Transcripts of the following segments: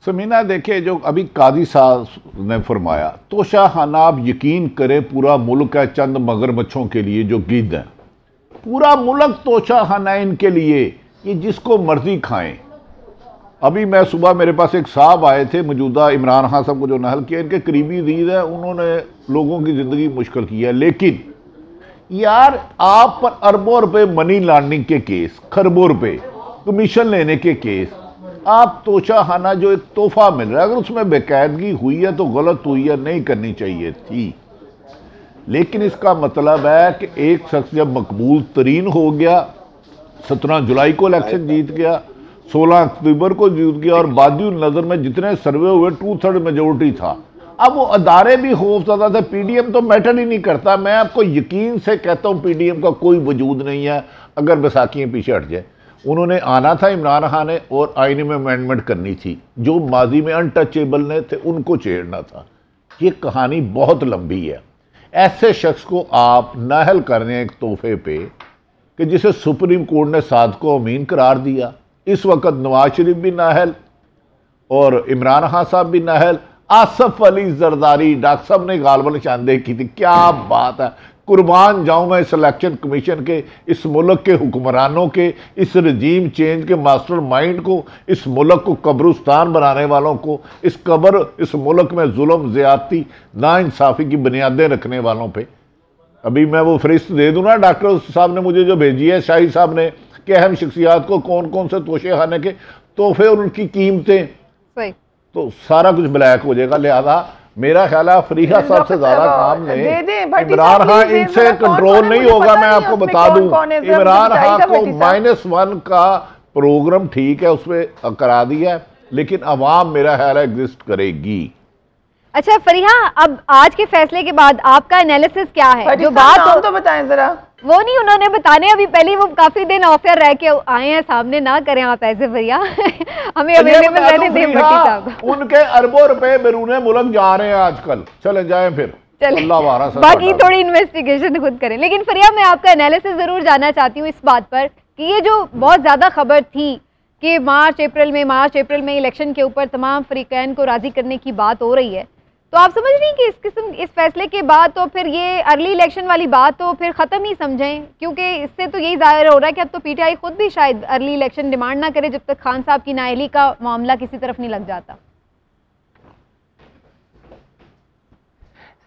समीना देखिए, जो अभी काजी साहब ने फरमाया, तोशाखाना आप यकीन करें पूरा मुल्क है चंद मगरमच्छों के लिए जो गिद्ध हैं, पूरा मुल्क तोशाखाना इनके लिए, ये जिसको मर्जी खाएं। अभी मैं सुबह, मेरे पास एक साहब आए थे, मौजूदा इमरान खान साहब को जो नहल किया, इनके करीबी अजीज है, उन्होंने लोगों की ज़िंदगी मुश्किल की है। लेकिन यार आप पर अरबों रुपए मनी लॉन्ड्रिंग के केस, खरबों रुपए कमीशन लेने के केस, आप तोशाखाना जो एक तोहफा मिल रहा है, अगर उसमें बेकायदगी हुई है तो गलत हुई है, नहीं करनी चाहिए थी। लेकिन इसका मतलब है कि एक शख्स जब मकबूल तरीन हो गया, 17 जुलाई को इलेक्शन जीत गया, 16 अक्टूबर को जीत गया, और बादी नज़र में जितने सर्वे हुए 2/3 मेजोरिटी था। अब वो अदारे भी खौफजदा थे, पीडीएम तो मैटर ही नहीं करता। मैं आपको यकीन से कहता हूँ पीडीएम का कोई वजूद नहीं है अगर बैसाखियाँ पीछे हट जाए। उन्होंने आना था इमरान खान ने, और आईने में अमेंडमेंट करनी थी, जो माजी में अनटचेबल ने थे उनको छेड़ना था। ये कहानी बहुत लंबी है। ऐसे शख्स को आप नाहल कर रहे हैं एक तोहफे पे, कि जिसे सुप्रीम कोर्ट ने सादको अमीन करार दिया। इस वक्त नवाज शरीफ भी नाहल और इमरान खान साहब भी नाहल, आसफ अली जरदारी डॉक्टर साहब ने गालबा निशानदेही की थी। क्या बात है, कुर्बान जाऊं मैं इस इलेक्शन कमीशन के, इस मुल्क के हुक्मरानों के, इस रजीम चेंज के मास्टर माइंड को, इस मुल्क को कब्रिस्तान बनाने वालों को, इस मुल्क में जुल्म ज्यादती नाइंसाफी की बुनियादें रखने वालों पे। अभी मैं वो फरिस्त दे दूं ना, डॉक्टर साहब ने मुझे जो भेजी है, शाही साहब ने, कि अहम शख्सियात को कौन कौन से तोशेखाने के तोहफे और उनकी कीमतें, तो सारा कुछ ब्लैक हो जाएगा। लिहाजा मेरा ख्याल है फरीहा साहब से ज्यादा काम ने इमरान खान, इनसे कंट्रोल नहीं होगा। मैं आपको बता दूं, इमरान खान को -1 का प्रोग्राम ठीक है उसमें करा दिया, लेकिन अवाम मेरा ख्याल है एग्जिस्ट करेगी। अच्छा फरीहा, अब आज के फैसले के बाद आपका एनालिसिस क्या है? जो बात तो बताएं जरा। वो नहीं उन्होंने बताने, अभी पहले वो काफी दिन ऑफर रह के आए हैं, सामने ना करें आप ऐसे भैया। हमें अवेलेबल रहने दें भट्टी साहब। उनके अरबों रुपए बैरून मुल्क जा रहे हैं आजकल, चले जाएं फिर, बाकी थोड़ी इन्वेस्टिगेशन खुद करें। लेकिन फरिया, मैं आपका एनालिसिस जरूर जानना चाहती हूँ इस बात पर कि ये जो बहुत ज्यादा खबर थी कि मार्च अप्रैल में इलेक्शन के ऊपर तमाम फरीकैन को राजी करने की बात हो रही है, तो आप समझ रही हैं कि इस फैसले के बाद तो फिर ये अर्ली इलेक्शन वाली बात तो फिर ख़त्म ही समझें, क्योंकि इससे तो यही जाहिर हो रहा है कि अब तो पीटीआई खुद भी शायद अर्ली इलेक्शन डिमांड ना करे जब तक खान साहब की नाअहली का मामला किसी तरफ नहीं लग जाता।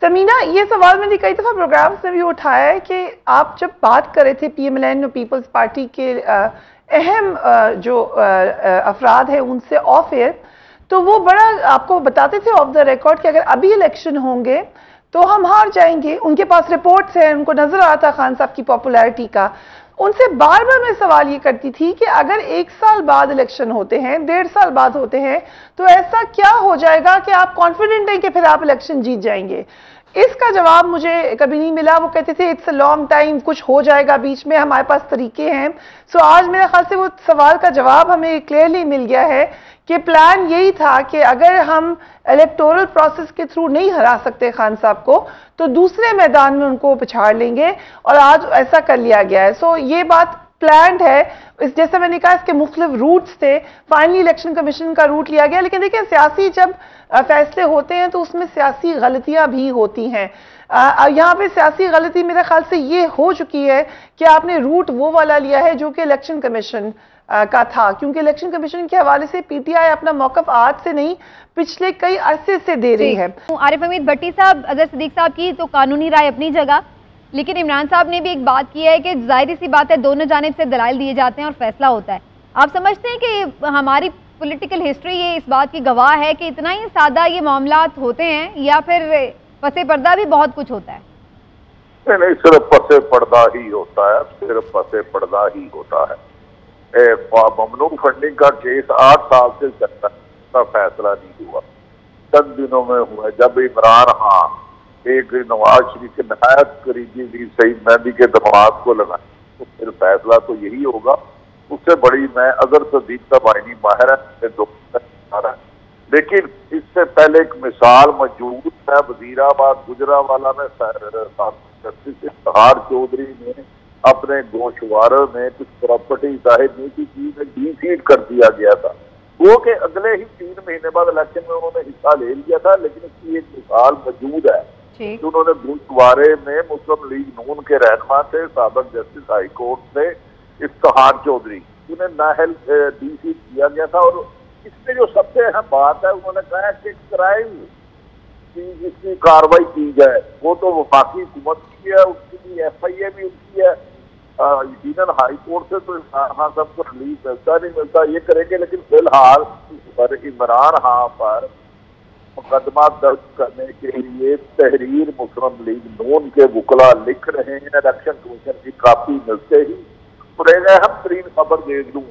समीना, ये सवाल मैंने कई दफ़ा प्रोग्राम्स में भी उठाया है कि आप जब बात कर रहे थे पीएमएलएन और पीपल्स पार्टी के अहम जो अफराद हैं उनसे ऑफ एयर, तो वो बड़ा आपको बताते थे ऑफ द रिकॉर्ड कि अगर अभी इलेक्शन होंगे तो हम हार जाएंगे। उनके पास रिपोर्ट्स हैं, उनको नजर आता खान साहब की पॉपुलैरिटी का। उनसे बार बार मैं सवाल ये करती थी कि अगर 1 साल बाद इलेक्शन होते हैं, 1.5 साल बाद होते हैं, तो ऐसा क्या हो जाएगा कि आप कॉन्फिडेंट हैं कि फिर आप इलेक्शन जीत जाएंगे? इसका जवाब मुझे कभी नहीं मिला। वो कहते थे इट्स अ लॉन्ग टाइम, कुछ हो जाएगा बीच में, हमारे पास तरीके हैं। सो आज मेरे ख्याल से वो सवाल का जवाब हमें क्लियरली मिल गया है कि प्लान यही था कि अगर हम इलेक्टोरल प्रोसेस के थ्रू नहीं हरा सकते खान साहब को, तो दूसरे मैदान में उनको पिछाड़ लेंगे, और आज ऐसा कर लिया गया है। सो ये बात प्लान्ड है। इस जैसे मैंने कहा, इसके मुख्तलिफ रूट्स थे, फाइनली इलेक्शन कमीशन का रूट लिया गया। लेकिन देखिए, सियासी जब फैसले होते हैं तो उसमें सियासी गलतियां भी होती हैं। यहाँ पे सियासी गलती मेरे ख्याल से ये हो चुकी है कि आपने रूट वो वाला लिया है जो कि इलेक्शन कमीशन का था, क्योंकि इलेक्शन कमीशन के हवाले से पीटीआई अपना मौकफ आज से नहीं पिछले कई अरसे से दे रही है। आरिफ हमीद भट्टी साहब, अजहर सिद्दीक साहब की तो कानूनी राय अपनी जगह, लेकिन इमरान साहब ने भी एक बात की है कि जाहिर सी बात है दोनों जानिब से दलाइल दिए जाते हैं और फैसला होता है। आप समझते हैं कि हमारी पॉलिटिकल हिस्ट्री ये इस बात की गवाह है कि इतना ही सादा ये मामला होते हैं, या फिर पसे पर्दा भी बहुत कुछ होता है? नहीं, सिर्फ पसे पर्दा ही होता है, सिर्फ पसे पर्दा ही होता है। ममनू फंडिंग का केस 8 साल से चलता है, उसका फैसला नहीं हुआ, चंद दिनों में हुआ। जब इमरान खान एक नवाज शरीफ के नहायत करीबी भी सईद मेहदी के दमाद को लगा, तो फिर फैसला तो यही होगा। उससे बड़ी मैं अगर सदीक साहब आईनी माहिर है, लेकिन इससे पहले एक मिसाल मौजूद है वजीराबाद गुजरावाला में, जस्टिस इफ्तिखार चौधरी ने अपने गोशवारे में कुछ प्रॉपर्टी जाहिर नहीं की, डीसीड कर दिया गया था। वो कि अगले ही 3 महीने बाद इलेक्शन में उन्होंने हिस्सा ले लिया था, लेकिन इसकी एक मिसाल मौजूद है कि उन्होंने गुरुद्वारे में मुस्लिम लीग नून के रहनुमा थे, साबिक जस्टिस हाई कोर्ट थे इफ्तिखार चौधरी, उन्हें नाहल DC किया गया था। और इसमें जो सबसे अहम बात है, उन्होंने कहा है कि क्राइम की जिसकी कार्रवाई की जाए वो तो वफाकी हुकूमत की है, उसकी FIA भी उनकी है। यकीनन हाई कोर्ट से तो इमरान खान साहब को रिलीफ मिलता नहीं मिलता ये करेंगे, लेकिन फिलहाल इमरान खान पर मुकदमा दर्ज करने के लिए तहरीर मुस्लिम लीग नून के वकला लिख रहे हैं। इलेक्शन कमीशन की कापी मिलते ही और एक अहम तरीन खबर दे दूं,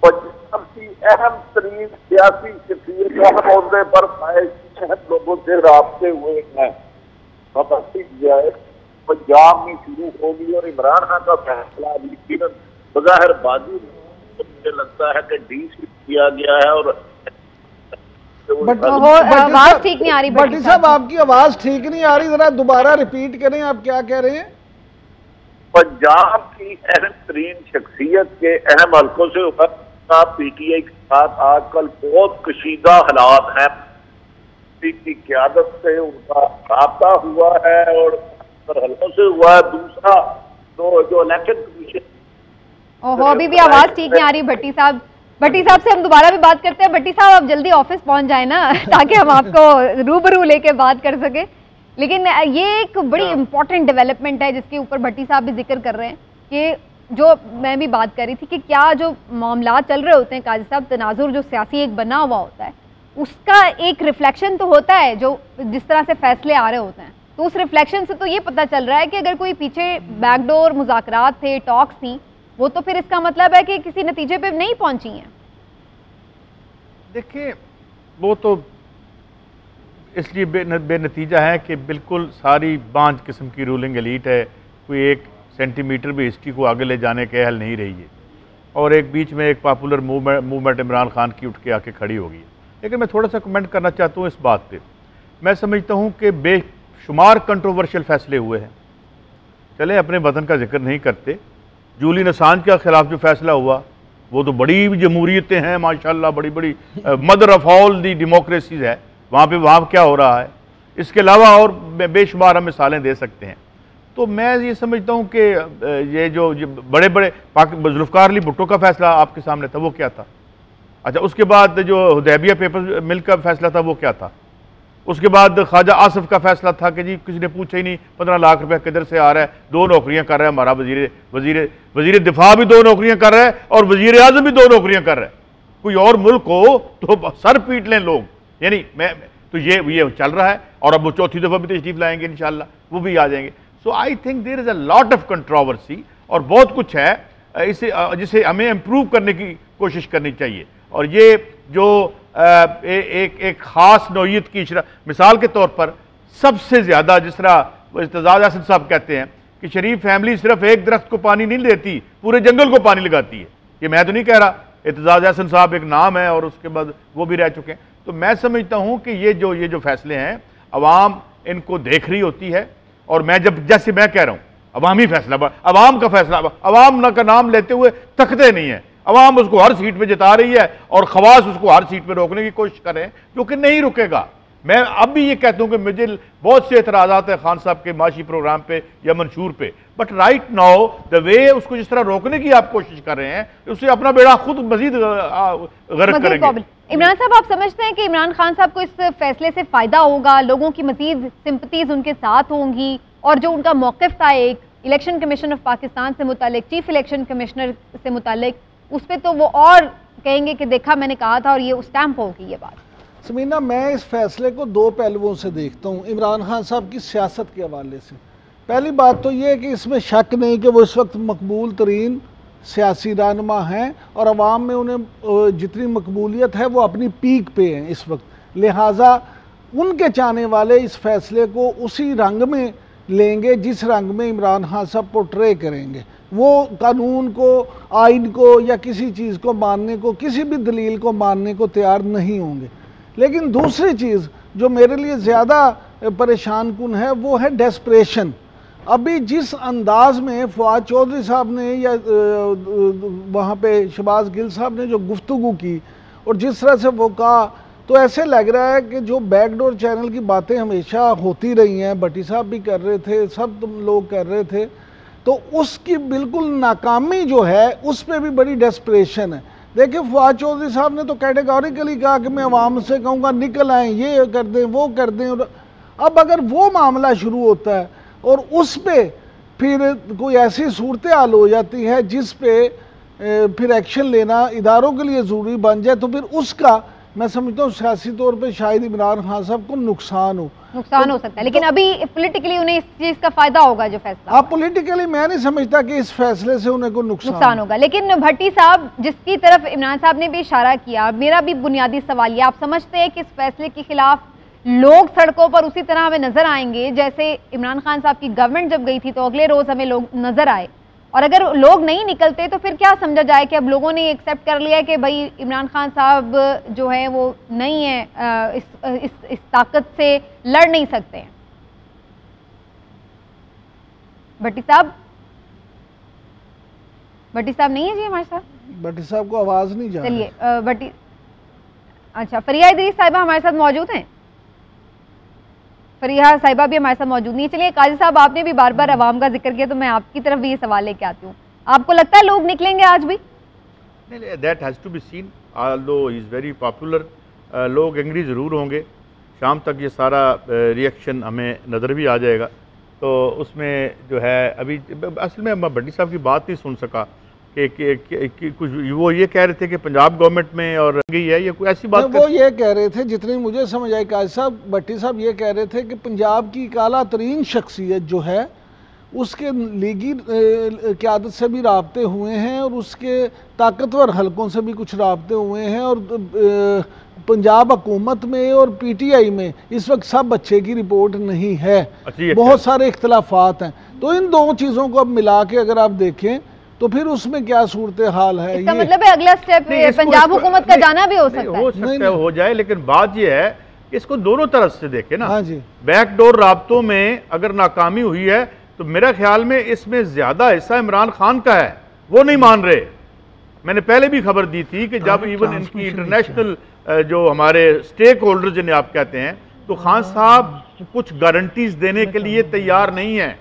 पंजाब की अहम तरीन सियासी शख्सियत अहम ओहदे पर फायज लोगों से राब्ते हुए हैं। खबर की जाए पंजाब में शुरू होगी और इमरान खान का फैसला यकीनन बज़ाहिर बाजी मुझे लगता है कि DC किया गया है। और आवाज ठीक नहीं आ रही भट्टी साहब, आपकी आवाज ठीक नहीं आ रही, जरा दोबारा रिपीट करें, आप क्या कह रहे हैं? पंजाब की अहम तरीन शख्सियत के अहम हल्कों से उभरना PTI के साथ आजकल बहुत कशीदा हालात हैं। की क़यादत से उनका राब्ता हुआ है और हल्कों से हुआ है। दूसरा तो जो इलेक्शन कमीशन अभी भी आवाज ठीक नहीं आ रही भट्टी साहब। भट्टी साहब से हम दोबारा भी बात करते हैं। भट्टी साहब आप जल्दी ऑफिस पहुंच जाए ना ताकि हम आपको रूबरू लेके बात कर सके। लेकिन ये एक बड़ी इंपॉर्टेंट डेवलपमेंट है जिसके ऊपर भट्टी साहब भी जिक्र कर रहे हैं कि जो मैं भी बात कर रही थी कि क्या जो मामला चल रहे होते हैं काजी साहब, तनाजुर जो सियासी एक बना हुआ होता है उसका एक रिफ्लेक्शन तो होता है जो जिस तरह से फैसले आ रहे होते हैं। तो उस रिफ्लेक्शन से तो ये पता चल रहा है कि अगर कोई पीछे बैकडोर मुज़ाकरात थे, टॉक्स थी, वो तो फिर इसका मतलब है कि किसी नतीजे पे नहीं पहुंची हैं। देखिए वो तो इसलिए बेनतीजा है कि बिल्कुल सारी बांझ किस्म की रूलिंग एलीट है, कोई 1 सेंटीमीटर भी हिस्ट्री को आगे ले जाने के अहल नहीं रही है। और एक बीच में एक पॉपुलर मूवमेंट इमरान खान की उठ के आके खड़ी हो गई है। लेकिन मैं थोड़ा सा कमेंट करना चाहता हूँ इस बात पे। मैं समझता हूँ कि बेशुमार कंट्रोवर्शियल फैसले हुए हैं। चले अपने वतन का जिक्र नहीं करते, जूलियन असांज के खिलाफ जो फैसला हुआ वो तो बड़ी जमहूरियतें हैं माशाल्लाह, बड़ी बड़ी mother of all the democracies है वहाँ क्या हो रहा है। इसके अलावा और बेशुमार हम मिसालें दे सकते हैं। तो मैं ये समझता हूँ कि ये जो बड़े बड़े जुल्फ़िकार अली भुट्टो का फैसला आपके सामने था वो क्या था। अच्छा, उसके बाद जो हुदैबिया पेपर मिल का फैसला था वो क्या था। उसके बाद ख्वाजा आसिफ का फैसला था कि जी किसी ने पूछा ही नहीं 15 लाख रुपया किधर से आ रहा है, 2 नौकरियां कर रहा है हमारा वजीर दिफा भी 2 नौकरियां कर रहा है और वजीर आज़म भी 2 नौकरियां कर रहा है। कोई और मुल्क हो तो सर पीट लें लोग। यानी तो ये चल रहा है और अब वो चौथी दफ़ा भी तशरीफ लाएंगे इंशाल्लाह, वो भी आ जाएंगे। So I think there is a lot of controversy और बहुत कुछ है इसे जिसे हमें इम्प्रूव करने की कोशिश करनी चाहिए। और ये जो एक ख़ास नौइयत की मिसाल के तौर पर सबसे ज़्यादा जिस तरह इत्तेज़ाज़ हसन साहब कहते हैं कि शरीफ फैमिली सिर्फ एक दरख्त को पानी नहीं देती, पूरे जंगल को पानी लगाती है। ये मैं तो नहीं कह रहा, इत्तेज़ाज़ हसन साहब एक नाम है और उसके बाद वो भी रह चुके हैं। तो मैं समझता हूँ कि ये जो फैसले हैं अवाम इनको देख रही होती है। और मैं जैसे मैं कह रहा हूँ अवामी फैसला, अवाम का फैसला, अवाम का नाम लेते हुए तकते नहीं है। अवाम उसको हर सीट पे जिता रही है और खवास उसको हर सीट पे रोकने की कोशिश कर रहे हैं, जो कि नहीं रुकेगा। मैं अब भी ये कहता हूँ कि मुझे बहुत से एतराज़ात है खान साहब के माशी प्रोग्राम पे या मंशूर पे, but right now the way उसको जिस तरह रोकने की आप कोशिश कर रहे हैं उससे अपना बेड़ा खुद मजीद गर्क करेंगे। इमरान साहब, आप समझते हैं कि इमरान खान साहब को इस फैसले से फ़ायदा होगा, लोगों की मजीद सिंपतीज़ उनके साथ होंगी और जो उनका मौक़िफ़ था एक इलेक्शन कमीशन ऑफ पाकिस्तान से मुतालिक, चीफ इलेक्शन कमिश्नर से मुतालिक, उस पर तो वो और कहेंगे कि देखा मैंने कहा था और ये स्टैम्प होगी ये बात। समीना, मैं इस फैसले को 2 पहलुओं से देखता हूँ इमरान खान साहब की सियासत के हवाले से। पहली बात तो ये है कि इसमें शक नहीं कि वो इस वक्त मकबूल तरीन सियासी रहनुमा हैं और अवाम में उन्हें जितनी मकबूलियत है वो अपनी पीक पे हैं इस वक्त, लिहाजा उनके चाहने वाले इस फैसले को उसी रंग में लेंगे जिस रंग में इमरान खान साहब पोर्ट्रे करेंगे। वो कानून को, आइन को या किसी चीज़ को मानने को, किसी भी दलील को मानने को तैयार नहीं होंगे। लेकिन दूसरी चीज़ जो मेरे लिए ज़्यादा परेशान कुन है वो है डेस्परेशन। अभी जिस अंदाज में फवाद चौधरी साहब ने या वहाँ पे शहबाज गिल साहब ने जो गुफ्तगू की, और जिस तरह से वो कहा, तो ऐसे लग रहा है कि जो बैकडोर चैनल की बातें हमेशा होती रही हैं, भट्टी साहब भी कर रहे थे, सब तुम लोग कर रहे थे, तो उसकी बिल्कुल नाकामी जो है उस पर भी बड़ी डेस्परेशन है। देखिए फवाद चौधरी साहब ने तो कैटेगोरिकली कहा कि मैं अवाम से कहूँगा निकल आएँ, ये कर दें, वो कर दें। और अब अगर वो मामला शुरू होता है और उस पर फिर कोई ऐसी सूरत हाल हो जाती है जिस पे फिर एक्शन लेना इदारों के लिए ज़रूरी बन जाए, तो फिर उसका मैं समझता हूँ सियासी तौर पे शायद इमरान खान साहब को नुकसान हो सकता है। लेकिन अभी पॉलिटिकली उन्हें इस चीज़ का फायदा होगा जो फैसला। आप पॉलिटिकली मैं नहीं समझता कि इस फैसले से उन्हें को नुकसान होगा। लेकिन भट्टी साहब जिसकी तरफ इमरान साहब ने भी इशारा किया, मेरा भी बुनियादी सवाल ये, आप समझते हैं कि इस फैसले के खिलाफ लोग सड़कों पर उसी तरह हमें नजर आएंगे जैसे इमरान खान साहब की गवर्नमेंट जब गई थी तो अगले रोज हमें लोग नजर आए? और अगर लोग नहीं निकलते तो फिर क्या समझा जाए कि अब लोगों ने एक्सेप्ट कर लिया है कि भाई इमरान खान साहब जो है वो नहीं है, इस ताकत से लड़ नहीं सकते हैं? भट्टी साहब नहीं है जी हमारे साथ? भट्टी साहब को आवाज नहीं जा रही। चलिए भट्टी, अच्छा फरिया इदरीस साहिबा हमारे साथ मौजूद हैं? फरिया साहिबा भी हमारे साथ मौजूद नहीं है। चलिए काजी साहब, आपने भी बार बार अवाम का जिक्र किया तो मैं आपकी तरफ भी ये सवाल लेके आती हूँ, आपको लगता है लोग निकलेंगे आज भी? That has to be seen, although he is very popular. लोग एंग्री ज़रूर होंगे, शाम तक ये सारा रिएक्शन हमें नज़र भी आ जाएगा। तो उसमें जो है अभी असल में मैं भट्टी साहब की बात नहीं सुन सका कि कुछ वो ये कह रहे थे कि पंजाब गवर्नमेंट में और गई है, ये कोई ऐसी बात? वो ये कह रहे थे, जितनी मुझे समझ आई काजी साहब, भट्टी साहब ये कह रहे थे कि पंजाब की आला तरीन शख्सियत जो है उसके लीगी क़यादत से भी राब्ते हुए हैं और उसके ताकतवर हलकों से भी कुछ राब्ते हुए हैं, और पंजाब हुकूमत में और PTI में इस वक्त सब अच्छे की रिपोर्ट नहीं है, बहुत सारे इख्तलाफात हैं। तो इन दो चीज़ों को अब मिला के अगर आप देखें तो फिर उसमें क्या सूरत हाल है? इसका मतलब है अगला स्टेप पंजाब हुकूमत का जाना भी हो सकता है, हो जाए। लेकिन बात यह है कि इसको दोनों तरफ से देखें ना। हाँ जी, बैकडोर राब्तों में अगर नाकामी हुई है तो मेरा ख्याल में इसमें ज्यादा हिस्सा इमरान खान का है, वो नहीं मान रहे। मैंने पहले भी खबर दी थी कि जब इवन इनकी इंटरनेशनल जो हमारे स्टेक होल्डर जिन्हें आप कहते हैं, तो खान साहब कुछ गारंटीज देने के लिए तैयार नहीं है।